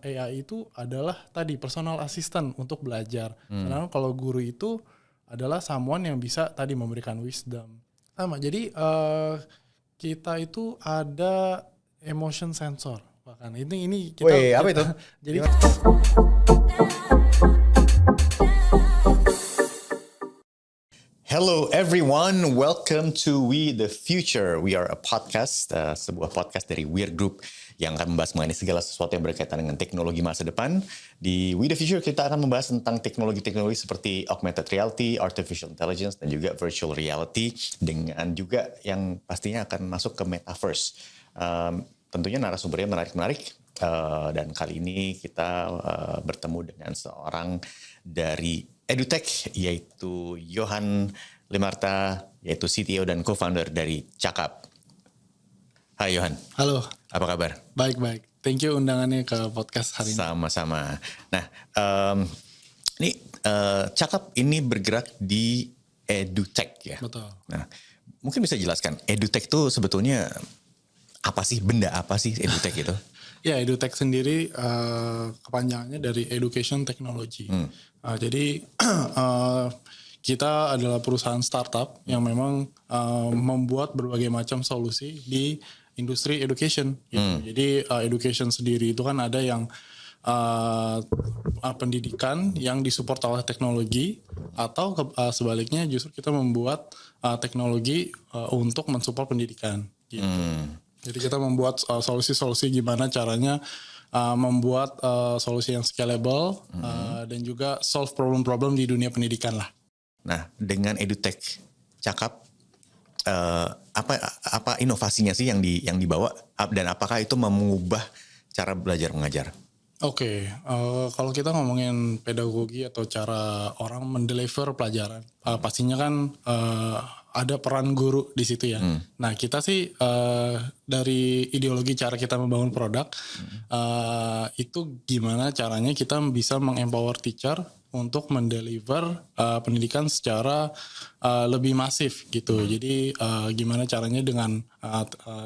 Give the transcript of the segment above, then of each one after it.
AI itu adalah tadi personal assistant untuk belajar. Karena kalau guru itu adalah someone yang bisa tadi memberikan wisdom. Sama. Jadi kita itu ada emotion sensor. Bahkan ini kita. Wih, apa itu? Jadi Hello everyone, welcome to We the Future. We are a podcast, sebuah podcast dari Weird Group yang akan membahas mengenai segala sesuatu yang berkaitan dengan teknologi masa depan. Di We the Future kita akan membahas tentang teknologi-teknologi seperti augmented reality, artificial intelligence, dan juga virtual reality, dengan juga yang pastinya akan masuk ke metaverse. Tentunya narasumbernya menarik-menarik, dan kali ini kita bertemu dengan seorang dari EduTech, yaitu Johan Lemarta, yaitu CTO dan co-founder dari Cakap. Hai Johan. Halo. Apa kabar? Baik. Thank you undangannya ke podcast hari ini. Sama-sama. Nah, ini Cakap ini bergerak di EduTech ya. Betul. Nah, mungkin bisa jelaskan EduTech itu sebetulnya apa sih? Benda apa sih EduTech itu? Ya, EduTech sendiri kepanjangannya dari Education Technology. Jadi kita adalah perusahaan startup yang memang membuat berbagai macam solusi di industri education. Gitu. Jadi education sendiri itu kan ada yang pendidikan yang disupport oleh teknologi, atau sebaliknya justru kita membuat teknologi untuk mensupport pendidikan. Gitu. Jadi kita membuat solusi-solusi gimana caranya membuat solusi yang scalable dan juga solve problem-problem di dunia pendidikan lah. Nah, dengan EduTech Cakap, apa inovasinya sih yang dibawa, dan apakah itu mengubah cara belajar mengajar? Oke, kalau kita ngomongin pedagogi atau cara orang mendeliver pelajaran, pastinya kan ada peran guru di situ ya. Nah, kita sih dari ideologi cara kita membangun produk, itu gimana caranya kita bisa mengempower teacher untuk mendeliver pendidikan secara lebih masif gitu. Jadi gimana caranya dengan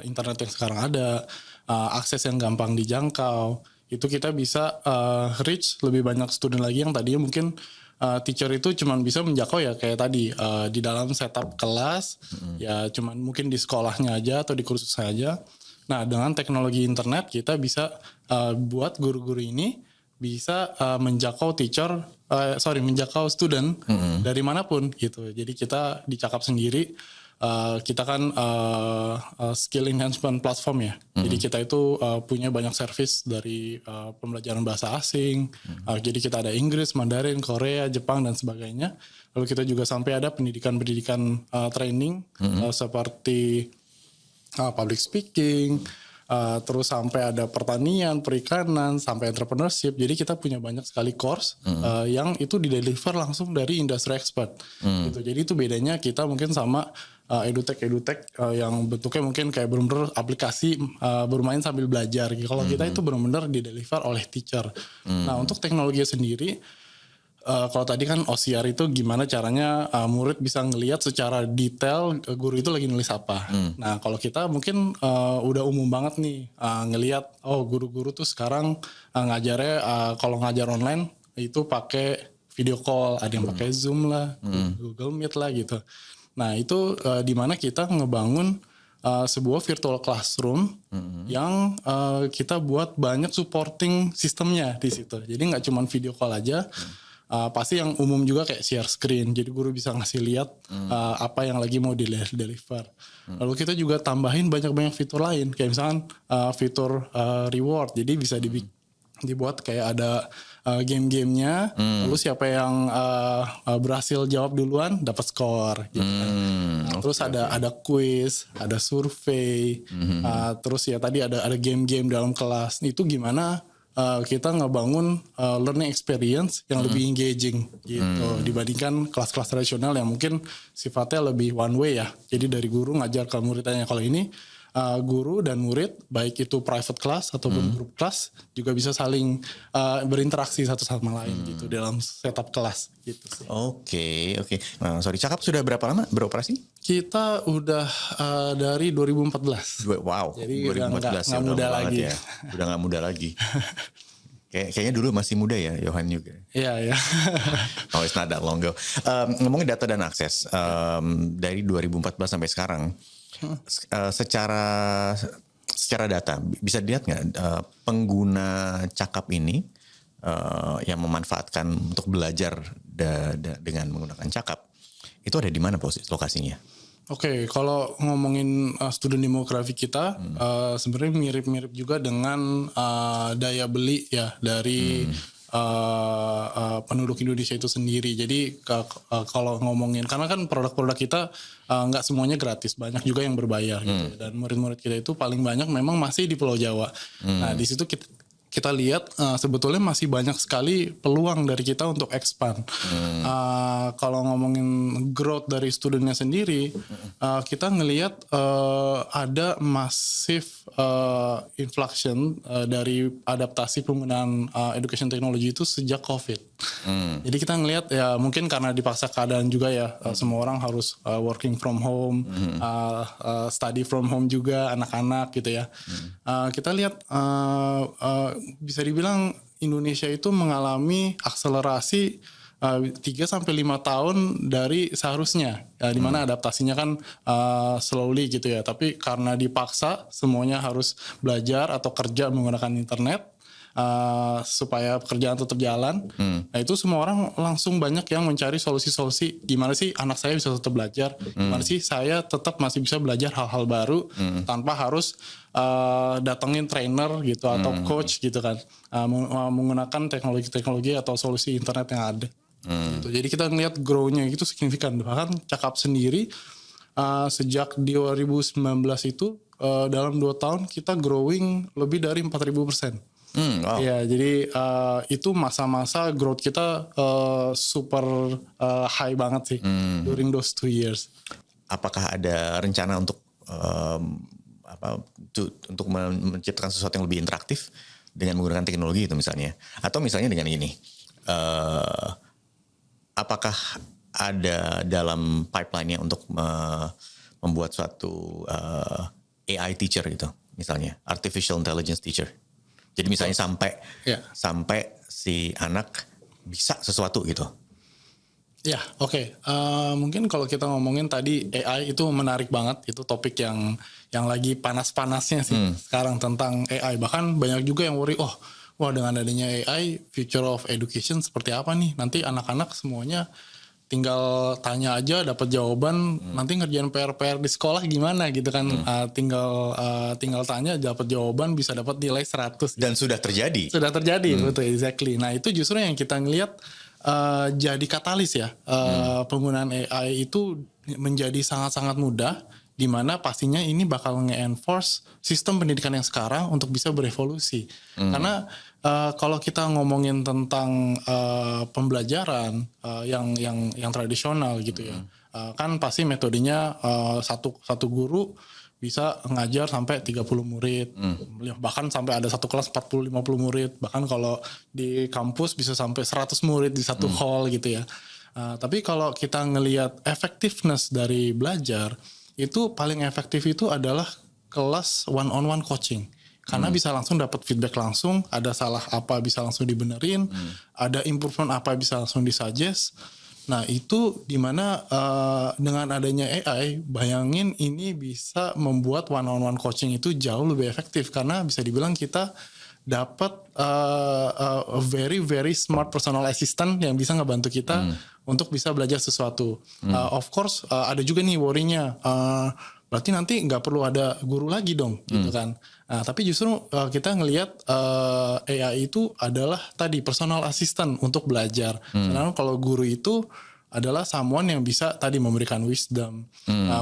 internet yang sekarang ada, akses yang gampang dijangkau, itu kita bisa reach lebih banyak student lagi yang tadinya mungkin teacher itu cuman bisa menjangkau ya kayak tadi di dalam setup kelas, ya cuman mungkin di sekolahnya aja atau di kursusnya aja. Nah, dengan teknologi internet kita bisa buat guru-guru ini bisa menjangkau menjangkau student dari manapun gitu. Jadi kita di Cakap sendiri kita kan skill enhancement platform ya. Jadi kita itu punya banyak service dari pembelajaran bahasa asing. Jadi kita ada Inggris, Mandarin, Korea, Jepang dan sebagainya. Lalu kita juga sampai ada pendidikan training seperti public speaking, terus sampai ada pertanian, perikanan, sampai entrepreneurship. Jadi kita punya banyak sekali course yang itu di-deliver langsung dari industry expert. Gitu. Jadi itu bedanya kita mungkin sama EduTech yang bentuknya mungkin kayak benar-benar aplikasi bermain sambil belajar. Kalau kita itu benar-benar di-deliver oleh teacher. Nah, untuk teknologi sendiri, kalau tadi kan OCR itu gimana caranya murid bisa ngelihat secara detail guru itu lagi nulis apa. Nah, kalau kita mungkin udah umum banget nih ngelihat guru-guru tuh sekarang ngajarnya kalau ngajar online itu pakai video call, ada yang pakai Zoom lah, Google Meet lah gitu. Nah, itu di mana kita ngebangun sebuah virtual classroom yang kita buat banyak supporting sistemnya di situ. Jadi nggak cuma video call aja. Pasti yang umum juga kayak share screen, jadi guru bisa ngasih lihat apa yang lagi mau deliver. Lalu kita juga tambahin banyak fitur lain, kayak misalkan fitur reward, jadi bisa dibuat kayak ada game-gamenya, lalu siapa yang berhasil jawab duluan dapat skor gitu kan. Terus ada quiz, ada survei, terus ya tadi ada game-game dalam kelas. Itu gimana kita ngebangun learning experience yang lebih engaging gitu dibandingkan kelas-kelas tradisional yang mungkin sifatnya lebih one way ya. Jadi dari guru ngajar ke muridnya. Kalau ini guru dan murid, baik itu private class ataupun group class, juga bisa saling berinteraksi satu sama lain gitu dalam setup kelas gitu sih. Oke. Nah, Cakap sudah berapa lama beroperasi? Kita udah dari 2014. Wow. Jadi 2014 nggak muda lagi. Ya. Udah nggak muda lagi. Kayaknya dulu masih muda ya, Johan juga. Iya, ya. Oh, it's not that long ago. Ngomongin data dan akses, dari 2014 sampai sekarang, secara data bisa dilihat nggak pengguna cakap ini yang memanfaatkan untuk belajar dengan menggunakan cakap itu ada di mana posisi lokasinya? Oke, kalau ngomongin student demografi kita, sebenarnya mirip-mirip juga dengan daya beli ya dari penduduk Indonesia itu sendiri. Jadi kalau ngomongin, karena kan produk-produk kita nggak semuanya gratis, banyak juga yang berbayar gitu. Dan murid-murid kita itu paling banyak memang masih di Pulau Jawa. Nah di situ kita lihat sebetulnya masih banyak sekali peluang dari kita untuk expand. Kalau ngomongin growth dari studentnya sendiri, kita ngelihat ada masif inflection dari adaptasi penggunaan education technology itu sejak COVID. Jadi kita ngelihat ya mungkin karena dipaksa keadaan juga ya, semua orang harus working from home, study from home juga anak-anak gitu ya. Kita lihat bisa dibilang Indonesia itu mengalami akselerasi 3-5 tahun dari seharusnya, di mana adaptasinya kan slowly gitu ya. Tapi karena dipaksa semuanya harus belajar atau kerja menggunakan internet supaya pekerjaan tetap jalan. Nah itu semua orang langsung banyak yang mencari solusi-solusi gimana sih anak saya bisa tetap belajar, gimana sih saya tetap masih bisa belajar hal-hal baru tanpa harus datengin trainer gitu atau coach gitu kan, menggunakan teknologi-teknologi atau solusi internet yang ada. Gitu. Jadi kita ngelihat grow-nya itu signifikan. Bahkan cakap sendiri sejak 2019 itu dalam 2 tahun kita growing lebih dari 4.000%. Wow. Ya, jadi itu masa-masa growth kita super high banget sih during those 2 years. Apakah ada rencana untuk untuk menciptakan sesuatu yang lebih interaktif dengan menggunakan teknologi itu misalnya, atau misalnya dengan ini, apakah ada dalam pipeline-nya untuk membuat suatu AI teacher gitu, misalnya artificial intelligence teacher. Jadi misalnya sampai si anak bisa sesuatu gitu. Ya, oke. Mungkin kalau kita ngomongin tadi AI itu menarik banget, itu topik yang lagi panas-panasnya sih sekarang tentang AI. Bahkan banyak juga yang worry, wah dengan adanya AI, future of education seperti apa nih? Nanti anak-anak semuanya tinggal tanya aja dapat jawaban, nanti ngerjain PR di sekolah gimana gitu kan. Tinggal tanya dapat jawaban, bisa dapat nilai 100 gitu. Dan sudah terjadi Betul, exactly. Nah itu justru yang kita ngelihat jadi katalis ya, penggunaan AI itu menjadi sangat-sangat mudah, di mana pastinya ini bakal nge-enforce sistem pendidikan yang sekarang untuk bisa berevolusi. Karena kalau kita ngomongin tentang pembelajaran yang tradisional gitu ya, kan pasti metodenya satu guru bisa ngajar sampai 30 murid, bahkan sampai ada satu kelas 40-50 murid, bahkan kalau di kampus bisa sampai 100 murid di satu hall gitu ya. Tapi kalau kita ngelihat effectiveness dari belajar, itu paling efektif itu adalah kelas one-on-one coaching. Karena bisa langsung dapat feedback langsung, ada salah apa bisa langsung dibenerin, ada improvement apa bisa langsung disuggest. Nah itu dimana dengan adanya AI, bayangin ini bisa membuat one-on-one coaching itu jauh lebih efektif. Karena bisa dibilang kita dapat a very very smart personal assistant yang bisa ngebantu kita untuk bisa belajar sesuatu. Of course ada juga nih worry-nya, berarti nanti nggak perlu ada guru lagi dong gitu kan. Nah, tapi justru kita ngelihat AI itu adalah tadi personal assistant untuk belajar. Karena kalau guru itu adalah someone yang bisa tadi memberikan wisdom,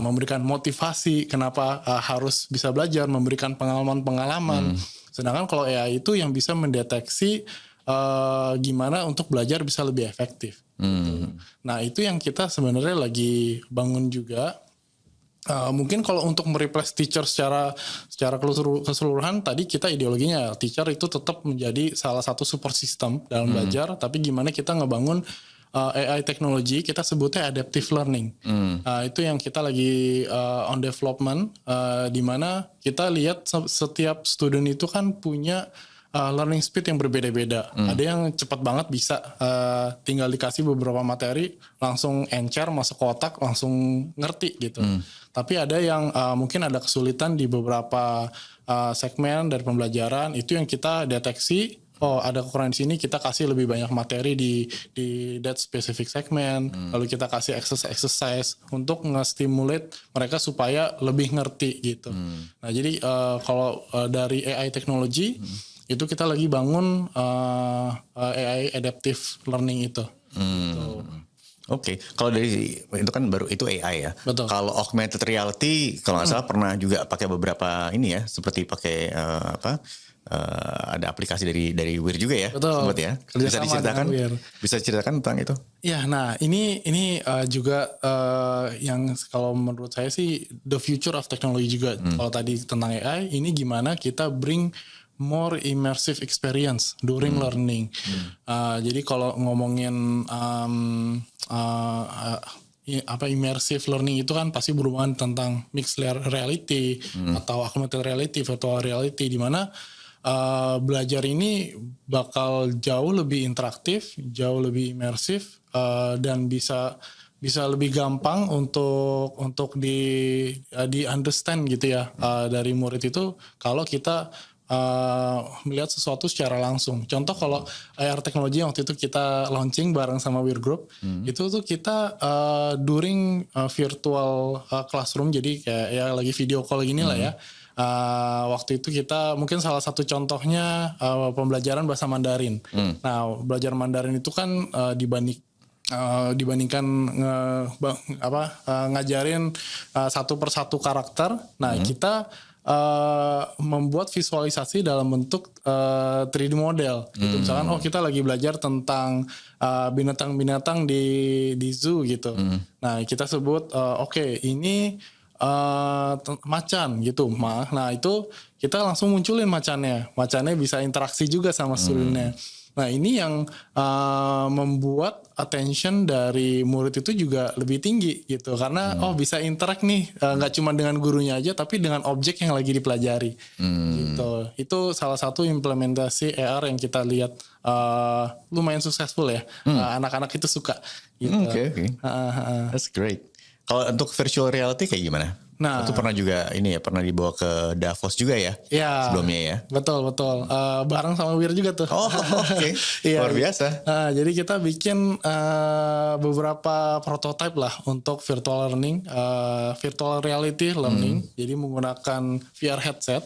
memberikan motivasi kenapa harus bisa belajar, memberikan pengalaman-pengalaman. Sedangkan kalau AI itu yang bisa mendeteksi gimana untuk belajar bisa lebih efektif. Gitu. Nah itu yang kita sebenarnya lagi bangun juga. Mungkin kalau untuk mereplace teacher secara keseluruhan, tadi kita ideologinya teacher itu tetap menjadi salah satu support system dalam belajar, tapi gimana kita ngebangun AI teknologi, kita sebutnya adaptive learning. Itu yang kita lagi on development, di mana kita lihat setiap student itu kan punya learning speed yang berbeda-beda. Ada yang cepat banget bisa tinggal dikasih beberapa materi langsung encer masuk ke otak langsung ngerti gitu. Tapi ada yang mungkin ada kesulitan di beberapa segmen dari pembelajaran, itu yang kita deteksi. Oh, ada kekurangan di sini, kita kasih lebih banyak materi di that specific segmen. Lalu kita kasih exercise untuk nge-stimulate mereka supaya lebih ngerti gitu. Nah, jadi kalau dari AI teknologi itu kita lagi bangun AI adaptive learning itu. Gitu. Oke, kalau dari itu kan baru itu AI ya. Betul. Kalau augmented reality, kalau nggak salah pernah juga pakai beberapa ini ya, seperti pakai ada aplikasi dari Weir juga ya, Betul. sempat ya. Bisa Kerjasama diceritakan? dengan Weir. Bisa ceritakan tentang itu? Ya, nah ini juga yang kalau menurut saya sih the future of technology juga. Kalau tadi tentang AI, ini gimana kita bring more immersive experience during learning. Jadi kalau ngomongin immersive learning itu kan pasti berhubungan tentang mixed reality atau augmented reality, virtual reality, di mana belajar ini bakal jauh lebih interaktif, jauh lebih imersif, dan bisa lebih gampang untuk di understand gitu ya dari murid itu kalau kita melihat sesuatu secara langsung. Contoh kalau AR teknologi yang waktu itu kita launching bareng sama Weir Group, itu tuh kita during virtual classroom, jadi kayak ya lagi video call gini lah ya. Waktu itu kita mungkin salah satu contohnya pembelajaran bahasa Mandarin. Nah, belajar Mandarin itu kan dibandingkan ngajarin satu persatu karakter. Nah, kita membuat visualisasi dalam bentuk 3D model. Gitu. Misalkan kita lagi belajar tentang binatang-binatang di zoo gitu. Nah, kita sebut ini macan gitu. Nah, itu kita langsung munculin macannya. Macannya bisa interaksi juga sama studentnya. Nah, ini yang membuat attention dari murid itu juga lebih tinggi gitu. Karena bisa interact nih, nggak cuma dengan gurunya aja, tapi dengan objek yang lagi dipelajari. Gitu. Itu salah satu implementasi AR yang kita lihat lumayan successful ya. Anak-anak itu suka. Gitu. Okay. That's great. Kalau untuk virtual reality kayak gimana? Nah, itu pernah juga pernah dibawa ke Davos juga ya? Sebelumnya ya. Betul. Bareng sama Weir juga tuh. Oh, oke. Luar biasa. Jadi kita bikin beberapa prototype lah untuk virtual learning, virtual reality learning. Jadi menggunakan VR headset.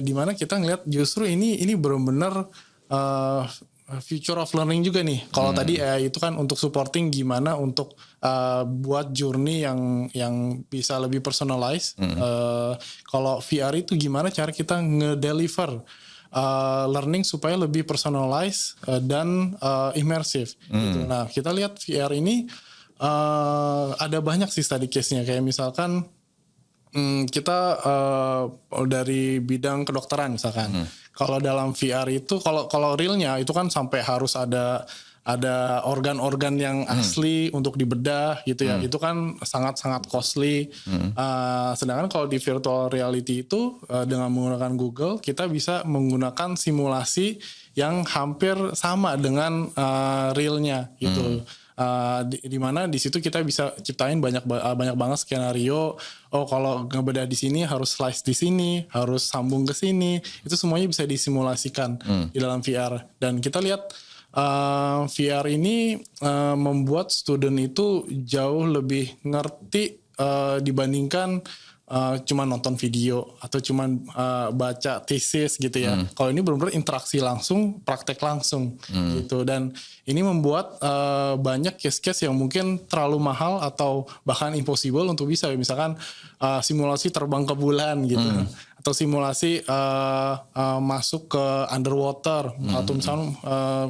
Di mana kita ngeliat justru ini benar-benar future of learning juga nih. Kalau tadi itu kan untuk supporting gimana untuk buat journey yang bisa lebih personalized. Kalau VR itu gimana cara kita ngedeliver learning supaya lebih personalized dan immersive. Gitu. Nah, kita lihat VR ini ada banyak sih study case-nya. Kayak misalkan kita dari bidang kedokteran misalkan. Kalau dalam VR itu kalau realnya itu kan sampai harus ada organ-organ yang asli untuk dibedah gitu ya. Itu kan sangat-sangat costly. Sedangkan kalau di virtual reality itu dengan menggunakan Google kita bisa menggunakan simulasi yang hampir sama dengan realnya gitu. Di mana di situ kita bisa ciptain banyak banget skenario. Oh, kalau ngebedah di sini harus slice di sini, harus sambung ke sini. Itu semuanya bisa disimulasikan di dalam VR. Dan kita lihat VR ini membuat student itu jauh lebih ngerti dibandingkan cuma nonton video atau cuma baca thesis gitu ya. Kalau ini benar-benar interaksi langsung, praktek langsung gitu. Dan ini membuat banyak case-case yang mungkin terlalu mahal atau bahkan impossible untuk bisa. Misalkan simulasi terbang ke bulan gitu. Atau simulasi masuk ke underwater atau misalnya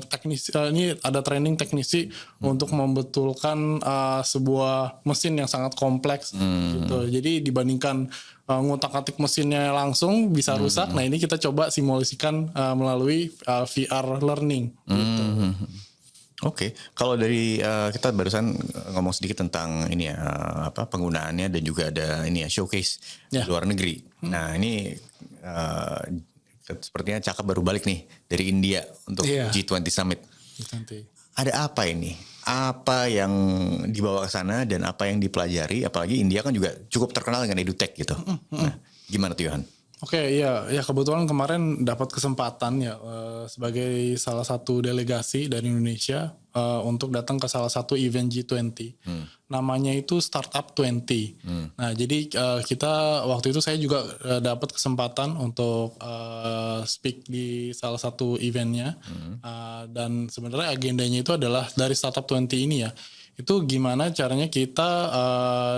teknisi ini ada training teknisi untuk membetulkan sebuah mesin yang sangat kompleks gitu. Jadi dibandingkan ngutak-atik mesinnya langsung bisa rusak. Nah, ini kita coba simulasikan melalui VR learning gitu. Oke, kalau dari kita barusan ngomong sedikit tentang ini ya penggunaannya dan juga ada ini ya showcase di luar negeri. Nah ini sepertinya Cakap baru balik nih dari India untuk Iya. G20 Summit. Nanti. Ada apa ini? Apa yang dibawa ke sana dan apa yang dipelajari? Apalagi India kan juga cukup terkenal dengan edutech gitu. Nah, gimana tuh Yohan? Oke, ya kebetulan kemarin dapat kesempatan ya sebagai salah satu delegasi dari Indonesia untuk datang ke salah satu event G20. Namanya itu Startup 20. Nah, jadi kita waktu itu saya juga dapat kesempatan untuk speak di salah satu eventnya. Dan sebenarnya agendanya itu adalah dari Startup 20 ini ya. Itu gimana caranya kita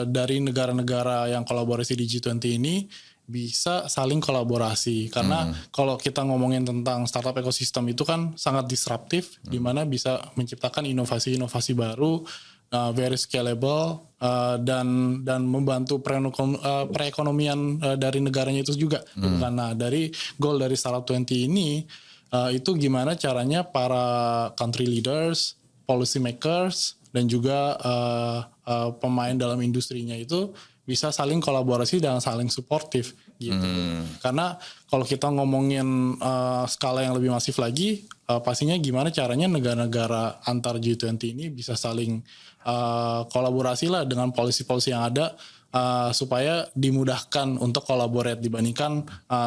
dari negara-negara yang kolaborasi di G20 ini bisa saling kolaborasi karena kalau kita ngomongin tentang startup ekosistem itu kan sangat disruptif di mana bisa menciptakan inovasi-inovasi baru, very scalable dan membantu perekonomian dari negaranya itu juga. Karena dari goal dari Startup 20 ini itu gimana caranya para country leaders, policy makers dan juga pemain dalam industrinya itu bisa saling kolaborasi dan saling suportif gitu. Karena kalau kita ngomongin skala yang lebih masif lagi, pastinya gimana caranya negara-negara antar G20 ini bisa saling kolaborasi lah dengan polisi-polisi yang ada supaya dimudahkan untuk collaborate dibandingkan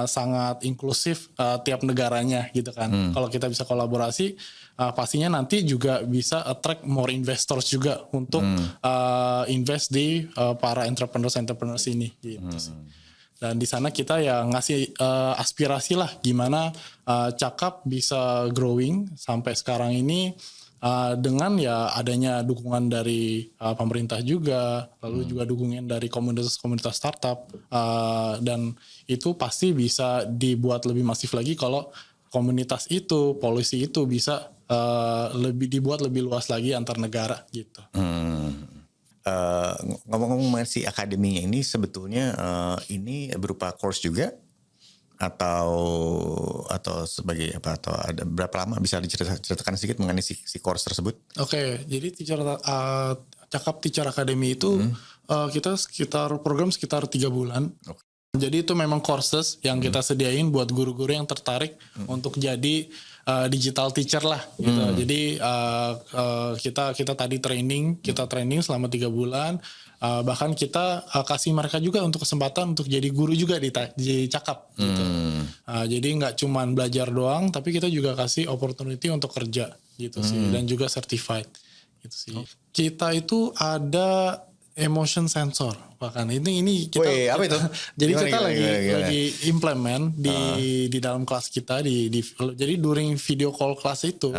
sangat inklusif tiap negaranya gitu kan. Kalau kita bisa kolaborasi, pastinya nanti juga bisa attract more investors juga untuk invest di para entrepreneurs ini gitu sih. Dan di sana kita ya ngasih aspirasi lah gimana Cakap bisa growing sampai sekarang ini dengan ya adanya dukungan dari pemerintah juga, lalu juga dukungan dari komunitas-komunitas startup dan itu pasti bisa dibuat lebih masif lagi kalau komunitas itu, polisi itu bisa lebih dibuat lebih luas lagi antar negara gitu. Ngomong-ngomong mengenai akademinya ini sebetulnya ini berupa course juga atau sebagai apa atau ada berapa lama bisa diceritakan sedikit mengenai si course tersebut? Oke, jadi Cakap Teacher Academy itu kita program sekitar 3 bulan. Jadi itu memang courses yang kita sediain buat guru-guru yang tertarik untuk jadi digital teacher lah gitu. Jadi kita tadi training selama 3 bulan. Bahkan kita kasih mereka juga untuk kesempatan untuk jadi guru juga di Cakap gitu. Jadi nggak cuman belajar doang, tapi kita juga kasih opportunity untuk kerja gitu sih, dan juga certified gitu sih. Kita itu ada emotion sensor bahkan ini kita. Wih, apa itu? Jadi Gimana, kita gimana? lagi implement di dalam kelas kita jadi during video call kelas itu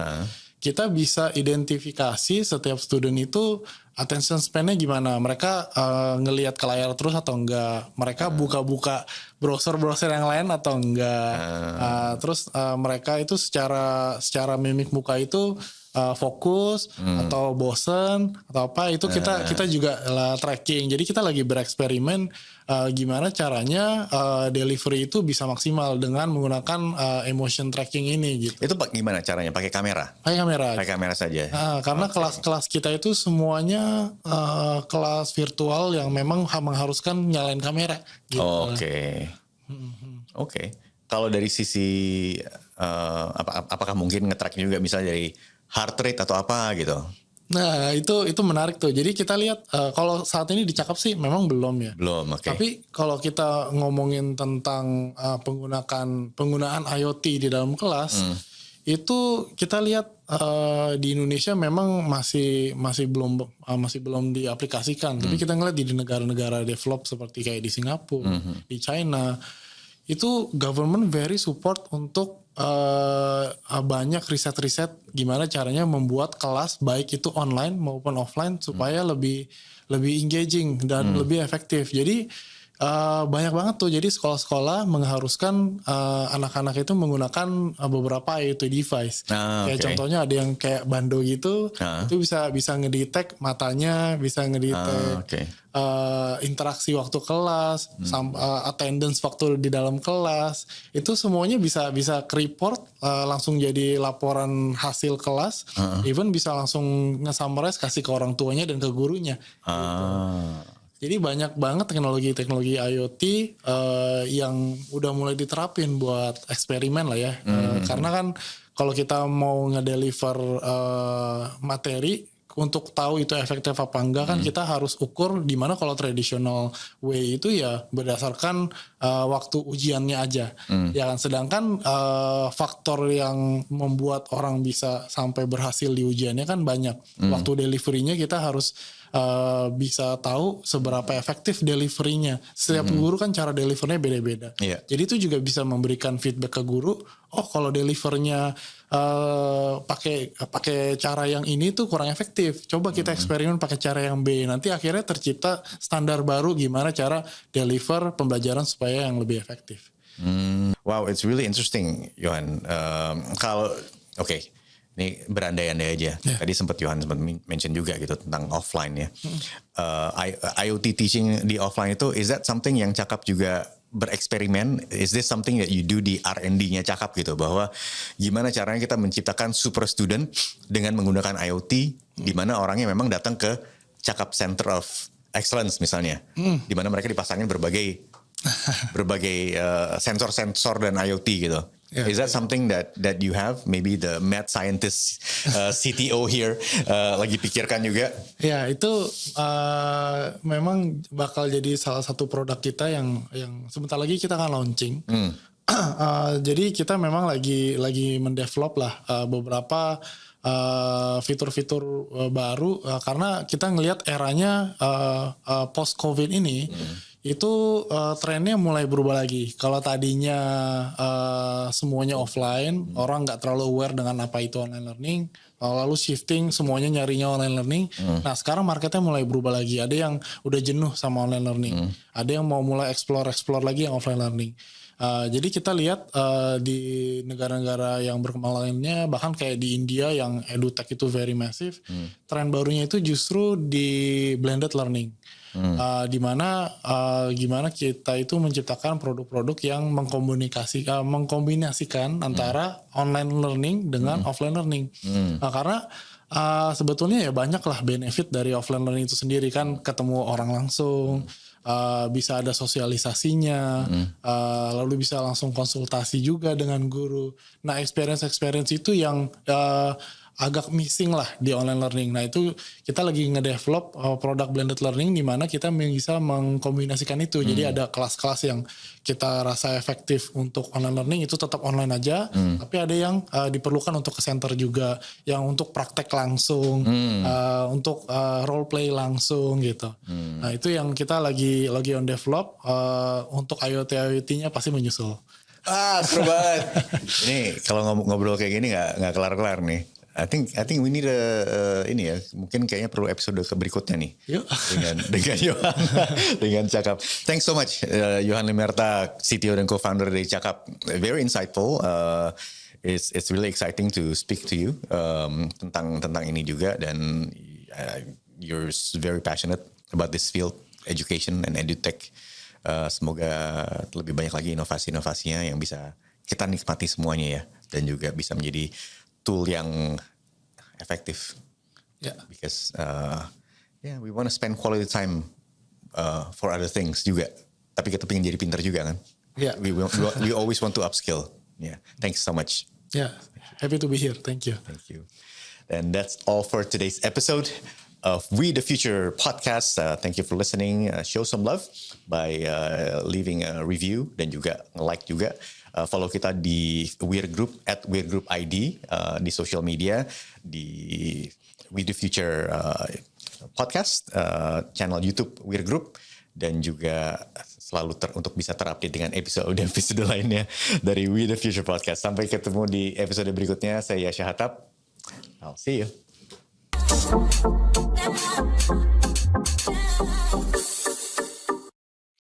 kita bisa identifikasi setiap student itu attention span-nya gimana, mereka ngelihat ke layar terus atau enggak, mereka buka-buka browser yang lain atau enggak, terus mereka itu secara mimik muka itu fokus atau bosen atau apa itu kita juga tracking. Jadi kita lagi bereksperimen gimana caranya delivery itu bisa maksimal dengan menggunakan emotion tracking ini gitu. Itu gimana caranya? Pakai kamera? Pakai kamera Saja. Karena kelas-kelas kita itu semuanya kelas virtual yang memang mengharuskan nyalain kamera gitu. Oke. Kalau dari sisi apakah mungkin nge-track juga misalnya dari heart rate atau apa gitu? Nah itu menarik tuh. Jadi kita lihat kalau saat ini di Cakap sih memang belum ya. Belum, oke. Tapi kalau kita ngomongin tentang penggunaan IoT di dalam kelas, itu kita lihat di Indonesia memang masih belum diaplikasikan. Tapi kita ngeliat di negara-negara develop seperti kayak di Singapura, di China, itu government very support untuk banyak riset-riset gimana caranya membuat kelas baik itu online maupun offline supaya lebih engaging dan lebih efektif. Jadi banyak banget tuh. Jadi sekolah-sekolah mengharuskan anak-anak itu menggunakan beberapa IoT device. Kayak contohnya ada yang kayak Bando gitu, itu bisa ngedetect matanya, bisa ngedetect interaksi waktu kelas, attendance waktu di dalam kelas. Itu semuanya bisa ke-report langsung jadi laporan hasil kelas. Even bisa langsung nge-summarize kasih ke orang tuanya dan ke gurunya. Gitu. Jadi banyak banget teknologi-teknologi IoT yang udah mulai diterapin buat eksperimen lah ya. Karena kan kalau kita mau ngedeliver materi untuk tahu itu efektif apa enggak kan kita harus ukur, di mana kalau traditional way itu ya berdasarkan waktu ujiannya aja. Ya kan, sedangkan faktor yang membuat orang bisa sampai berhasil di ujiannya kan banyak. Waktu deliverynya kita harus bisa tahu seberapa efektif deliverynya. Setiap guru kan cara delivernya beda-beda. Iya. Jadi itu juga bisa memberikan feedback ke guru. Oh, kalau delivernya pakai cara yang ini tuh kurang efektif. Coba kita eksperimen pakai cara yang B. Nanti akhirnya tercipta standar baru gimana cara deliver pembelajaran supaya yang lebih efektif. Wow, it's really interesting, Johan. Oke, ini berandai-andai aja. Yeah. Tadi Johan sempat mention juga gitu tentang offline ya. IoT teaching di offline itu, is that something yang Cakap juga bereksperimen? Is this something that you do di R&D-nya Cakap gitu? Bahwa gimana caranya kita menciptakan super student dengan menggunakan IoT, di mana orangnya memang datang ke Cakap Center of Excellence misalnya, di mana mereka dipasangin berbagai sensor-sensor dan IoT gitu. Yeah. Is that something that you have? Maybe the mad scientist CTO here lagi pikirkan juga? Ya, itu memang bakal jadi salah satu produk kita yang sebentar lagi kita akan launching. Jadi kita memang lagi mendevelop lah beberapa fitur-fitur baru karena kita ngelihat eranya post COVID ini. Itu trennya mulai berubah lagi. Kalau tadinya semuanya offline, orang nggak terlalu aware dengan apa itu online learning, lalu shifting semuanya nyarinya online learning. Nah sekarang marketnya mulai berubah lagi. Ada yang udah jenuh sama online learning, ada yang mau mulai explore lagi yang offline learning. Jadi kita lihat di negara-negara yang berkembang lainnya, bahkan kayak di India yang edutech itu very massive, tren barunya itu justru di blended learning. Dimana gimana kita itu menciptakan produk-produk yang mengkombinasikan antara online learning dengan offline learning. Karena sebetulnya ya banyak lah benefit dari offline learning itu sendiri kan, ketemu orang langsung, bisa ada sosialisasinya, lalu bisa langsung konsultasi juga dengan guru. Nah experience itu yang agak missing lah di online learning. Nah itu kita lagi ngedevelop produk blended learning di mana kita bisa mengkombinasikan itu. Jadi ada kelas-kelas yang kita rasa efektif untuk online learning itu tetap online aja, tapi ada yang diperlukan untuk ke center juga, yang untuk praktek langsung, untuk role play langsung gitu. Nah itu yang kita lagi on develop, untuk IoT-nya pasti menyusul. Seru banget. Ini kalau ngobrol kayak gini nggak kelar-kelar nih. I think we need ini ya, mungkin kayaknya perlu episode berikutnya nih. Yuk. dengan Johan, dengan Cakap. Thanks so much Johan Limerta, CTO dan co-founder dari Cakap. Very insightful. It's really exciting to speak to you tentang ini juga, dan you're very passionate about this field, education and edutech. Semoga lebih banyak lagi inovasi-inovasinya yang bisa kita nikmati semuanya ya, dan juga bisa menjadi tool yang efektif. Yeah. Because we want to spend quality time for other things juga. Tapi kita pengen jadi pintar juga kan. Yeah. We always want to upskill. Yeah. Thanks so much. Yeah. Happy to be here. Thank you. Thank you. And that's all for today's episode of We the Future podcast. Thank you for listening. Show some love by leaving a review dan juga like juga. Follow kita di Weir Group @WeirGroupID di social media, di We the Future podcast, channel YouTube Weir Group, dan juga selalu untuk bisa terupdate dengan episode lainnya dari We the Future podcast. Sampai ketemu di episode berikutnya. Saya Yasha Hattab. I'll see you.